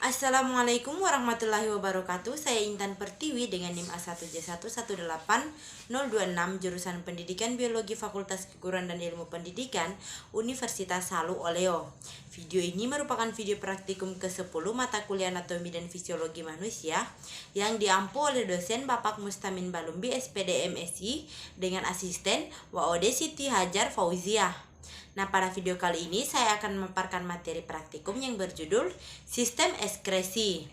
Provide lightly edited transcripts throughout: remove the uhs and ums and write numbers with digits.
Assalamualaikum warahmatullahi wabarakatuh. Saya Intan Pertiwi dengan NIM A1J118026 jurusan Pendidikan Biologi Fakultas Keguruan dan Ilmu Pendidikan Universitas Halu Oleo. Video ini merupakan video praktikum ke-10 mata kuliah Anatomi dan Fisiologi Manusia yang diampu oleh dosen Bapak Mustamin Balumbi SPD MSI dengan asisten WOD Siti Hajar Fauziah. Nah, pada video kali ini saya akan memaparkan materi praktikum yang berjudul Sistem Ekskresi.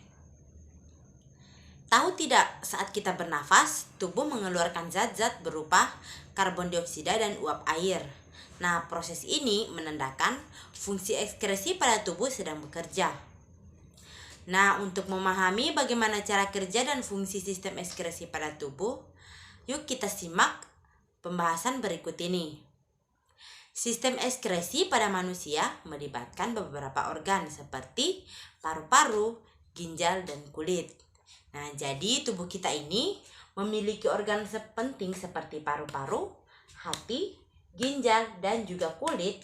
Tahu tidak, saat kita bernafas, tubuh mengeluarkan zat-zat berupa karbon dioksida dan uap air. Nah, proses ini menandakan fungsi ekskresi pada tubuh sedang bekerja. Nah, untuk memahami bagaimana cara kerja dan fungsi sistem ekskresi pada tubuh, yuk kita simak pembahasan berikut ini. Sistem ekskresi pada manusia melibatkan beberapa organ seperti paru-paru, ginjal, dan kulit. Nah, jadi tubuh kita ini memiliki organ penting seperti paru-paru, hati, ginjal, dan juga kulit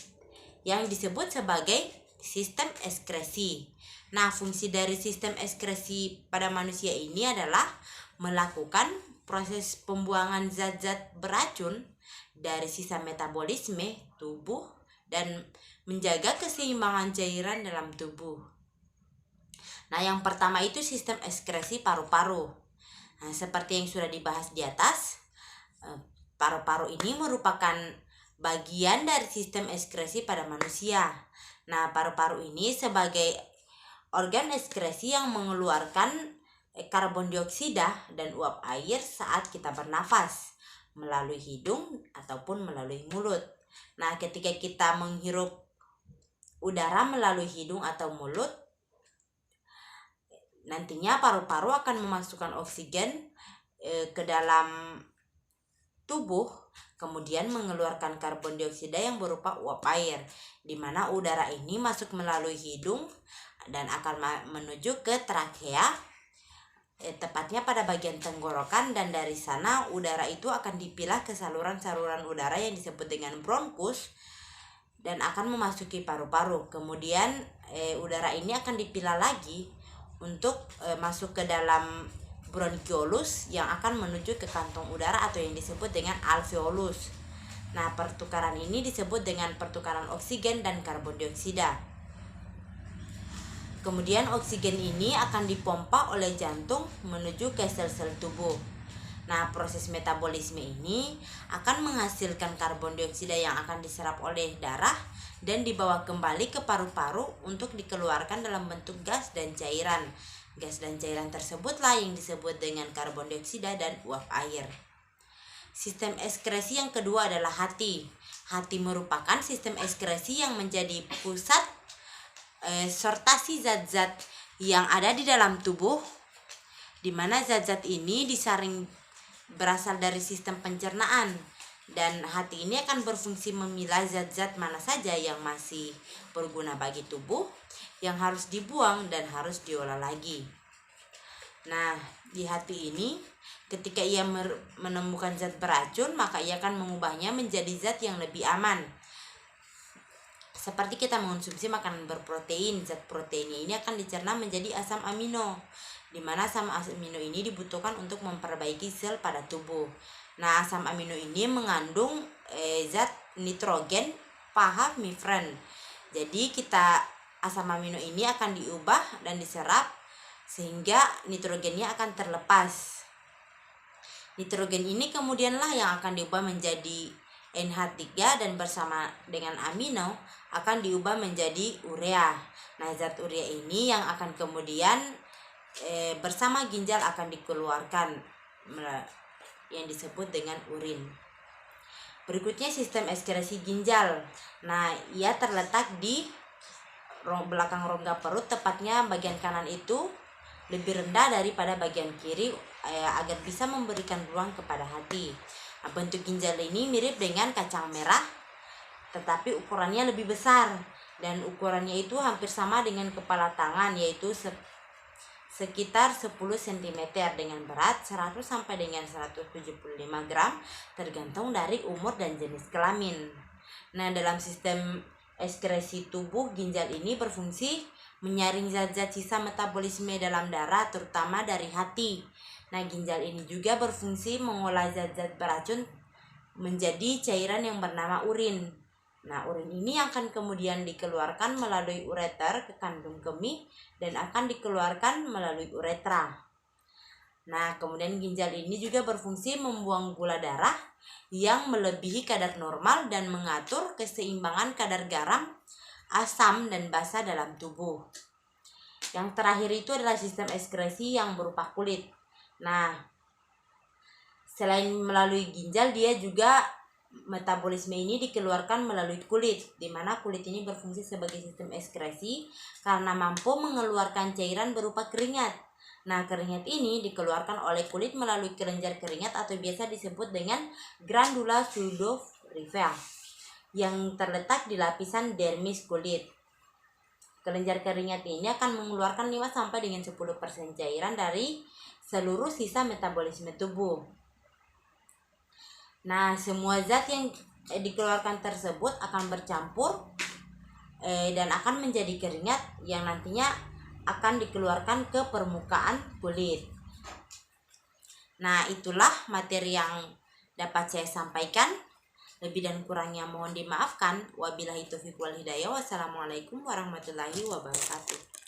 yang disebut sebagai sistem ekskresi. Nah, fungsi dari sistem ekskresi pada manusia ini adalah melakukan proses pembuangan zat-zat beracun dari sisa metabolisme tubuh dan menjaga keseimbangan cairan dalam tubuh. Nah, yang pertama itu sistem ekskresi paru-paru. Nah, seperti yang sudah dibahas di atas, paru-paru ini merupakan bagian dari sistem ekskresi pada manusia. Nah, paru-paru ini sebagai organ ekskresi yang mengeluarkan karbon dioksida dan uap air saat kita bernafas melalui hidung ataupun melalui mulut. Nah, ketika kita menghirup udara melalui hidung atau mulut, nantinya paru-paru akan memasukkan oksigen ke dalam tubuh, kemudian mengeluarkan karbon dioksida yang berupa uap air, di mana udara ini masuk melalui hidung dan akan menuju ke trakea, tepatnya pada bagian tenggorokan, dan dari sana udara itu akan dipilah ke saluran-saluran udara yang disebut dengan bronkus dan akan memasuki paru-paru. Kemudian udara ini akan dipilah lagi untuk masuk ke dalam bronkiolus yang akan menuju ke kantong udara atau yang disebut dengan alveolus. Nah, pertukaran ini disebut dengan pertukaran oksigen dan karbon dioksida. Kemudian oksigen ini akan dipompa oleh jantung menuju ke sel-sel tubuh. Nah, proses metabolisme ini akan menghasilkan karbon dioksida yang akan diserap oleh darah dan dibawa kembali ke paru-paru untuk dikeluarkan dalam bentuk gas dan cairan. Gas dan cairan tersebutlah yang disebut dengan karbon dioksida dan uap air. Sistem ekskresi yang kedua adalah hati. Hati merupakan sistem ekskresi yang menjadi pusat sortasi zat-zat yang ada di dalam tubuh, di mana zat-zat ini disaring berasal dari sistem pencernaan, dan hati ini akan berfungsi memilah zat-zat mana saja yang masih berguna bagi tubuh, yang harus dibuang dan harus diolah lagi. Nah, di hati ini ketika ia menemukan zat beracun, maka ia akan mengubahnya menjadi zat yang lebih aman. Seperti kita mengonsumsi makanan berprotein, zat proteinnya ini akan dicerna menjadi asam amino, di mana asam amino ini dibutuhkan untuk memperbaiki sel pada tubuh. Nah, asam amino ini mengandung zat nitrogen pahamifren. Jadi asam amino ini akan diubah dan diserap sehingga nitrogennya akan terlepas. Nitrogen ini kemudianlah yang akan diubah menjadi NH3 dan bersama dengan amino akan diubah menjadi urea. Nah, zat urea ini yang akan kemudian bersama ginjal akan dikeluarkan yang disebut dengan urin. Berikutnya sistem ekskresi ginjal. Nah, ia terletak di belakang rongga perut, tepatnya bagian kanan itu lebih rendah daripada bagian kiri agar bisa memberikan ruang kepada hati. Nah, bentuk ginjal ini mirip dengan kacang merah, tetapi ukurannya lebih besar, dan ukurannya itu hampir sama dengan kepala tangan, yaitu sekitar 10 cm dengan berat 100 sampai dengan 175 gram tergantung dari umur dan jenis kelamin. Nah, dalam sistem ekskresi tubuh, ginjal ini berfungsi menyaring zat-zat sisa metabolisme dalam darah, terutama dari hati. Nah, ginjal ini juga berfungsi mengolah zat-zat beracun menjadi cairan yang bernama urin. Nah, urin ini akan kemudian dikeluarkan melalui ureter ke kandung kemih dan akan dikeluarkan melalui uretra. Nah, kemudian ginjal ini juga berfungsi membuang gula darah yang melebihi kadar normal dan mengatur keseimbangan kadar garam, asam, dan basa dalam tubuh. Yang terakhir itu adalah sistem ekskresi yang berupa kulit. Nah, selain melalui ginjal, dia juga metabolisme ini dikeluarkan melalui kulit, di mana kulit ini berfungsi sebagai sistem ekskresi karena mampu mengeluarkan cairan berupa keringat. Nah, keringat ini dikeluarkan oleh kulit melalui kelenjar keringat atau biasa disebut dengan glandula sudorifer yang terletak di lapisan dermis kulit. Kelenjar keringat ini akan mengeluarkan 5 sampai dengan 10% cairan dari seluruh sisa metabolisme tubuh. Nah, semua zat yang dikeluarkan tersebut akan bercampur dan akan menjadi keringat yang nantinya akan dikeluarkan ke permukaan kulit. Nah, itulah materi yang dapat saya sampaikan. Lebih dan kurangnya mohon dimaafkan. Wabillahi taufiq wal hidayah. Wassalamualaikum warahmatullahi wabarakatuh.